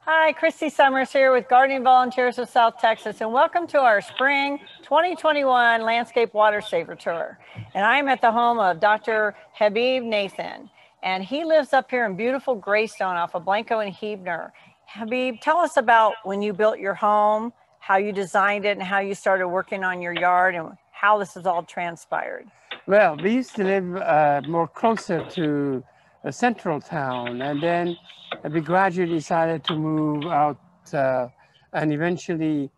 Hi, Christy Summers here with Gardening Volunteers of South Texas, and welcome to our Spring 2021 Landscape Water Saver Tour. And I'm at the home of Dr. Habib Nathan, and he lives up here in beautiful Greystone off of Blanco and Hebner. Habib, tell us about when you built your home, how you designed it, and how you started working on your yard, and how this has all transpired. Well, we used to live more closer to a central town, and then we gradually decided to move out, and eventually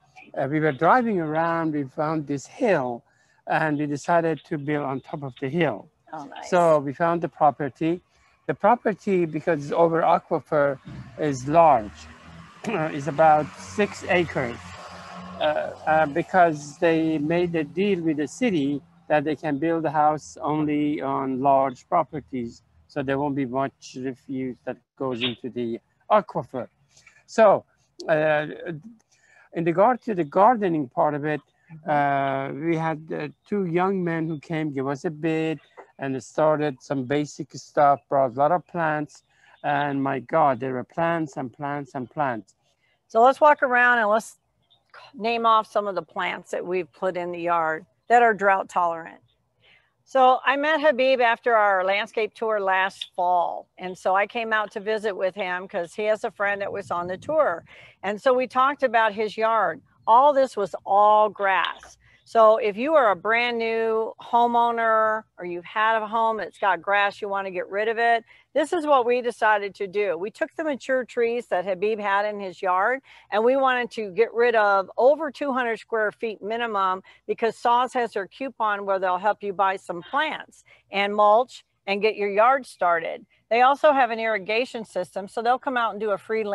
we were driving around, we found this hill, and we decided to build on top of the hill. Oh, nice. So we found the property. The property, because it's over aquifer, is large. It's about 6 acres, because they made a deal with the city that they can build a house only on large properties, so there won't be much refuse that goes into the aquifer. So in regard to the gardening part of it, we had 2 young men who came, give us a bid, and started some basic stuff, brought a lot of plants, and my God, there were plants and plants and plants. So let's walk around and let's name off some of the plants that we've put in the yard that are drought tolerant. So I met Habib after our landscape tour last fall. And so I came out to visit with him because he has a friend that was on the tour. And so we talked about his yard. All this was all grass. So if you are a brand new homeowner or you've had a home that's got grass, you want to get rid of it, this is what we decided to do. We took the mature trees that Habib had in his yard, and we wanted to get rid of over 200 square feet minimum, because Saws has their coupon where they'll help you buy some plants and mulch and get your yard started. They also have an irrigation system, so they'll come out and do a free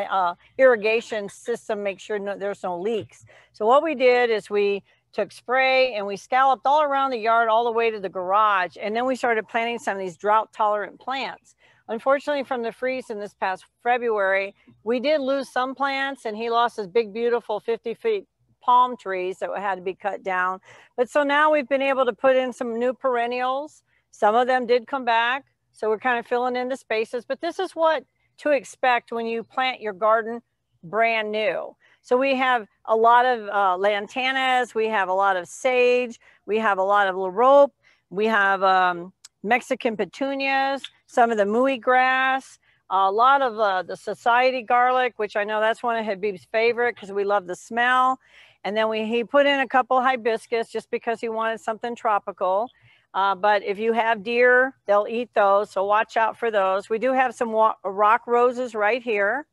irrigation system, make sure there's no leaks. So what we did is we took spray and we scalloped all around the yard all the way to the garage, and then we started planting some of these drought tolerant plants. Unfortunately, from the freeze in this past February, we did lose some plants, and he lost his big beautiful 50-foot palm trees that had to be cut down. But so now we've been able to put in some new perennials. Some of them did come back, so we're kind of filling in the spaces, but this is what to expect when you plant your garden brand new. So we have a lot of lantanas, we have a lot of sage, we have a lot of liriope, we have Mexican petunias, some of the Muhly grass, a lot of the society garlic, which I know that's one of Habib's favorite because we love the smell. And then he put in a couple hibiscus just because he wanted something tropical. But if you have deer, they'll eat those, so watch out for those. We do have some rock roses right here.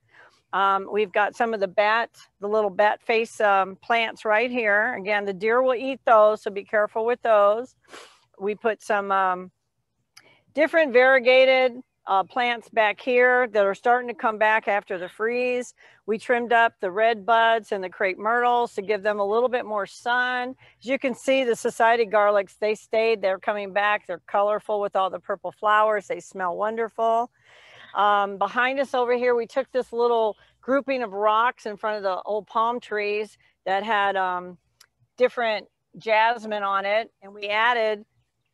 We've got some of the little bat face plants right here. Again, the deer will eat those, so be careful with those. We put some different variegated plants back here that are starting to come back after the freeze. We trimmed up the red buds and the crepe myrtles to give them a little bit more sun. As you can see, the society garlics, they stayed, they're coming back. They're colorful with all the purple flowers. They smell wonderful. Behind us over here, we took this little grouping of rocks in front of the old palm trees that had different jasmine on it, and we added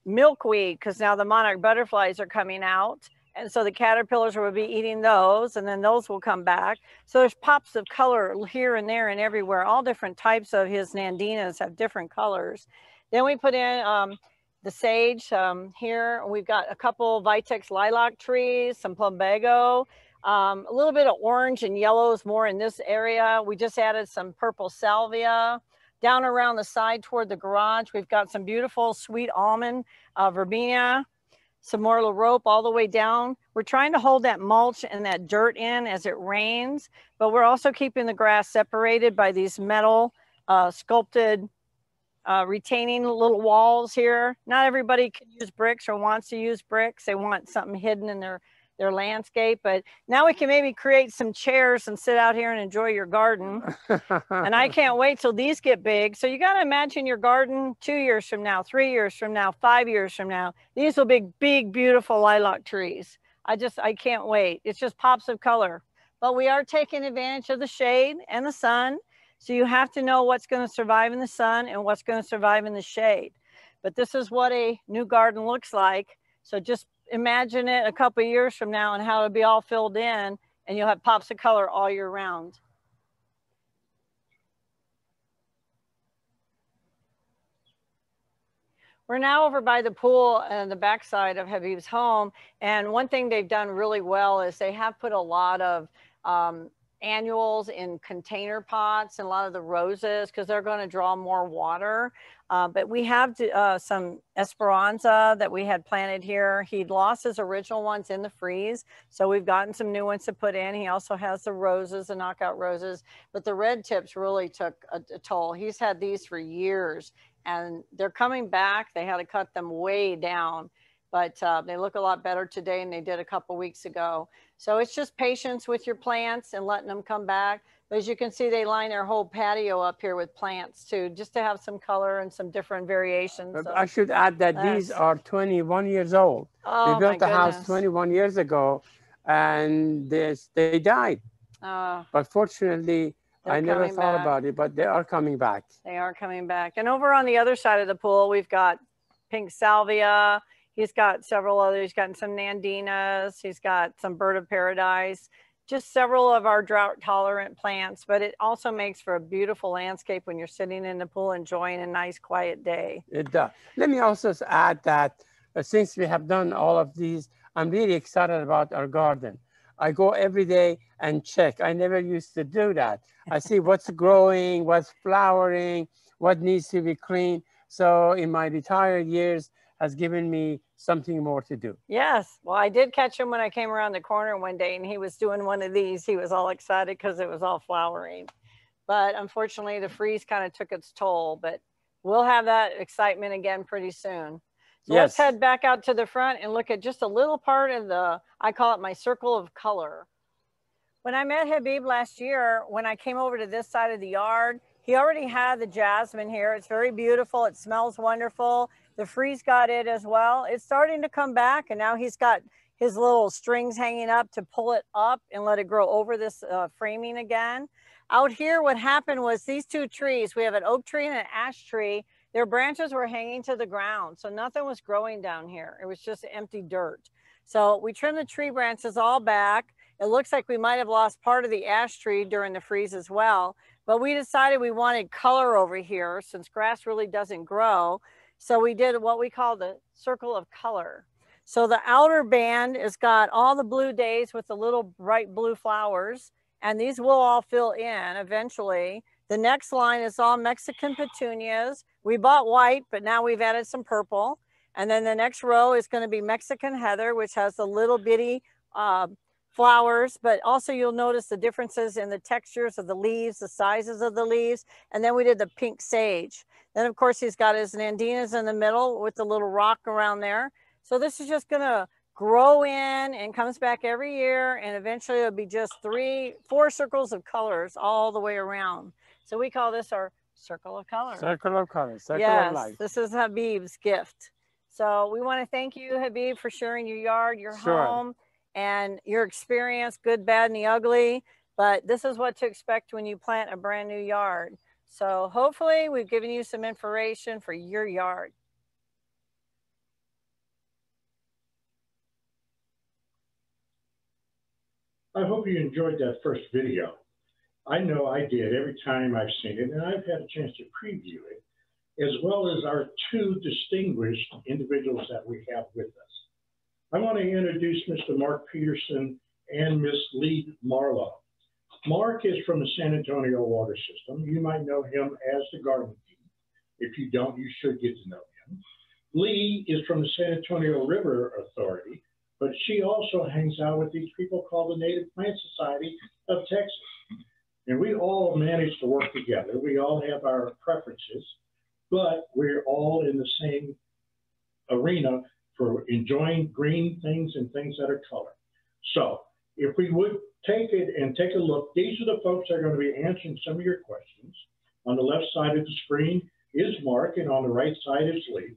milkweed because now the monarch butterflies are coming out, and so the caterpillars will be eating those, and then those will come back. So there's pops of color here and there and everywhere. All different types of his Nandinas have different colors. Then we put in the sage here. We've got a couple Vitex Lilac Trees, some Plumbago, a little bit of orange and yellows more in this area. We just added some purple Salvia. Down around the side toward the garage, we've got some beautiful sweet Almond Verbena, some more liriope all the way down. We're trying to hold that mulch and that dirt in as it rains, but we're also keeping the grass separated by these metal sculpted retaining little walls here. Not everybody can use bricks or wants to use bricks. They want something hidden in their landscape, but now we can maybe create some chairs and sit out here and enjoy your garden. And I can't wait till these get big. So you got to imagine your garden 2 years from now, 3 years from now, 5 years from now. These will be big, beautiful lilac trees. I can't wait. It's just pops of color. But we are taking advantage of the shade and the sun. So you have to know what's going to survive in the sun and what's going to survive in the shade. But this is what a new garden looks like. So just imagine it a couple of years from now and how it'll be all filled in and you'll have pops of color all year round. We're now over by the pool and the backside of Habib's home. And one thing they've done really well is they have put a lot of annuals in container pots and a lot of the roses because they're going to draw more water. But we have some Esperanza that we had planted here. He'd lost his original ones in the freeze. So we've gotten some new ones to put in. He also has the roses, the knockout roses, but the red tips really took a toll. He's had these for years and they're coming back. They had to cut them way down, but they look a lot better today than they did a couple weeks ago. So it's just patience with your plants and letting them come back. But as you can see, they line their whole patio up here with plants too, just to have some color and some different variations. But I should add that these are 21 years old. Oh, we built the house 21 years ago and they died. But fortunately, I never thought about it, but they are coming back. They are coming back. And over on the other side of the pool, we've got pink salvia. He's got several others. He's got some Nandinas. He's got some bird of paradise. Just several of our drought tolerant plants, but it also makes for a beautiful landscape when you're sitting in the pool enjoying a nice quiet day. It does. Let me also add that since we have done all of these, I'm really excited about our garden. I go every day and check. I never used to do that. I see what's growing, what's flowering, what needs to be cleaned. So in my retired years has given me something more to do. Yes. Well, I did catch him when I came around the corner one day and he was doing one of these. He was all excited because it was all flowering. But unfortunately, the freeze kind of took its toll. But we'll have that excitement again pretty soon. So let's head back out to the front and look at just a little part of the, I call it my circle of color. When I met Habib last year, when I came over to this side of the yard, he already had the jasmine here. It's very beautiful. It smells wonderful. The freeze got it as well. It's starting to come back and now he's got his little strings hanging up to pull it up and let it grow over this framing again. Out here, what happened was these two trees, we have an oak tree and an ash tree. Their branches were hanging to the ground, so nothing was growing down here. It was just empty dirt. So we trimmed the tree branches all back. It looks like we might have lost part of the ash tree during the freeze as well, but we decided we wanted color over here since grass really doesn't grow. So we did what we call the circle of color. So the outer band has got all the blue days with the little bright blue flowers, and these will all fill in eventually. The next line is all Mexican petunias. We bought white, but now we've added some purple. And then the next row is going to be Mexican heather, which has the little bitty flowers, but also you'll notice the differences in the textures of the leaves, the sizes of the leaves. And then we did the pink sage. Then of course he's got his Nandinas in the middle with the little rock around there. So this is just going to grow in and comes back every year. And eventually it'll be just 4 circles of colors all the way around. So we call this our circle of color. Circle of color, circle of life. This is Habib's gift. So we want to thank you, Habib, for sharing your yard, your home, and your experience, good, bad, and the ugly. But this is what to expect when you plant a brand new yard. So hopefully we've given you some information for your yard. I hope you enjoyed that first video. I know I did every time I've seen it, and I've had a chance to preview it, as well as our 2 distinguished individuals that we have with us. I want to introduce Mr. Mark Peterson and Miss Lee Marlowe. Mark is from the San Antonio water system. You might know him as the Garden King. If you don't, you should get to know him. Lee is from the San Antonio River Authority, but she also hangs out with these people called the Native Plant Society of Texas. And we all manage to work together. We all have our preferences, but we're all in the same arena for enjoying green things and things that are colored. So if we would take it and take a look, these are the folks that are going to be answering some of your questions. On the left side of the screen is Mark, and on the right side is Lee.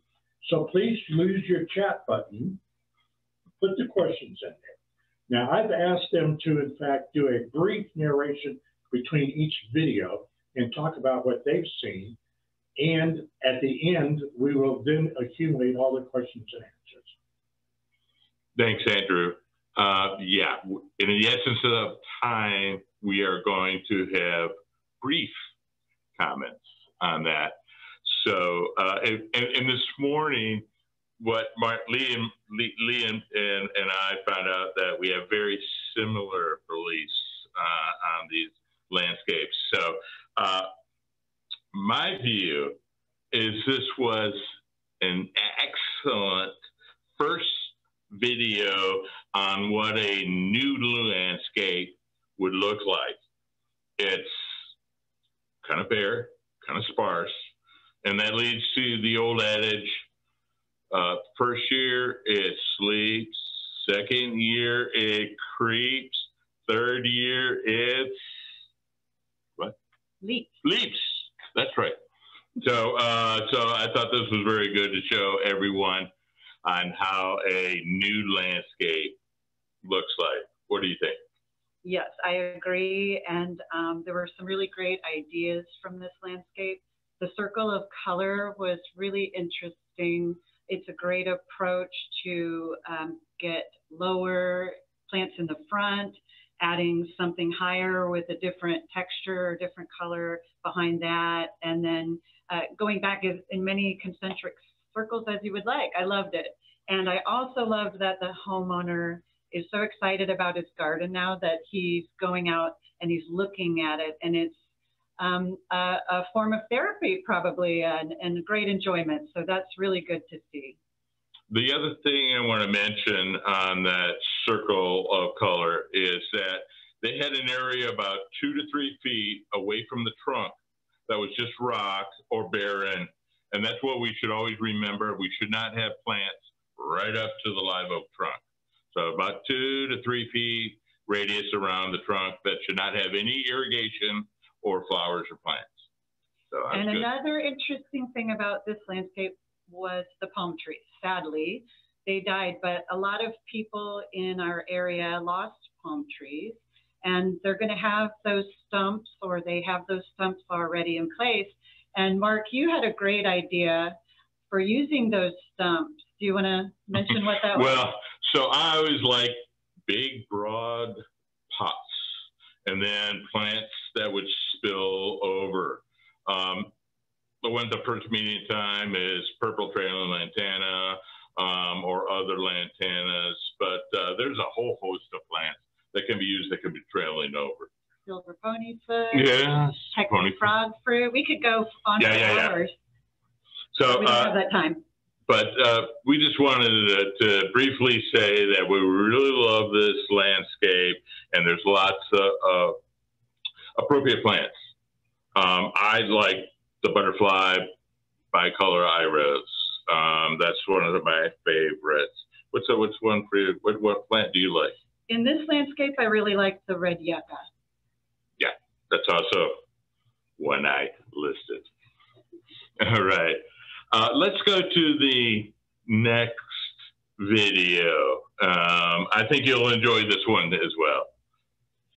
So please use your chat button, put the questions in there. Now, I've asked them to, in fact, do a brief narration between each video and talk about what they've seen. And at the end, we will then accumulate all the questions and answers. Thanks, Andrew. Yeah, in the essence of time, we are going to have brief comments on that. So, and this morning, what Lee and I found out that we have very similar beliefs on these landscapes. So, my view is this was an excellent first video on what a new landscape would look like. It's kind of bare, kind of sparse, and that leads to the old adage, first year it sleeps, second year it creeps, third year it's what? Leaps. Leaps. That's right. So, so I thought this was very good to show everyone on how a new landscape looks like. What do you think? Yes, I agree. And there were some really great ideas from this landscape. The circle of color was really interesting. It's a great approach to get lower plants in the front, adding something higher with a different texture or different color behind that, and then going back in many concentric circles as you would like. I loved it. And I also loved that the homeowner is so excited about his garden now that he's going out and he's looking at it, and it's a form of therapy probably, and great enjoyment. So that's really good to see. The other thing I want to mention on that circle of color is that they had an area about 2 to 3 feet away from the trunk that was just rock or barren. And that's what we should always remember. We should not have plants right up to the live oak trunk. So about 2 to 3 feet radius around the trunk that should not have any irrigation or flowers or plants. So and another interesting thing about this landscape was the palm trees. Sadly, they died, but a lot of people in our area lost palm trees, and they're going to have those stumps, or they have those stumps already in place. And Mark, you had a great idea for using those stumps. Do you want to mention what that was? Well, so I always like big, broad pots, and then plants that would spill over. The one the first meeting time is purple trailing lantana or other lantanas, but there's a whole host of plants that can be used that can be trailing over. Silver ponyfoot, yeah, Texas frog fruit. We could go on for hours. So we don't have that time. But we just wanted to briefly say that we really love this landscape, and there's lots of appropriate plants. I like the butterfly Bicolor Iris. That's one of my favorites. What's one for you? What plant do you like? In this landscape, I really like the red yucca. Yeah, that's also one I listed. All right. Let's go to the next video. I think you'll enjoy this one as well.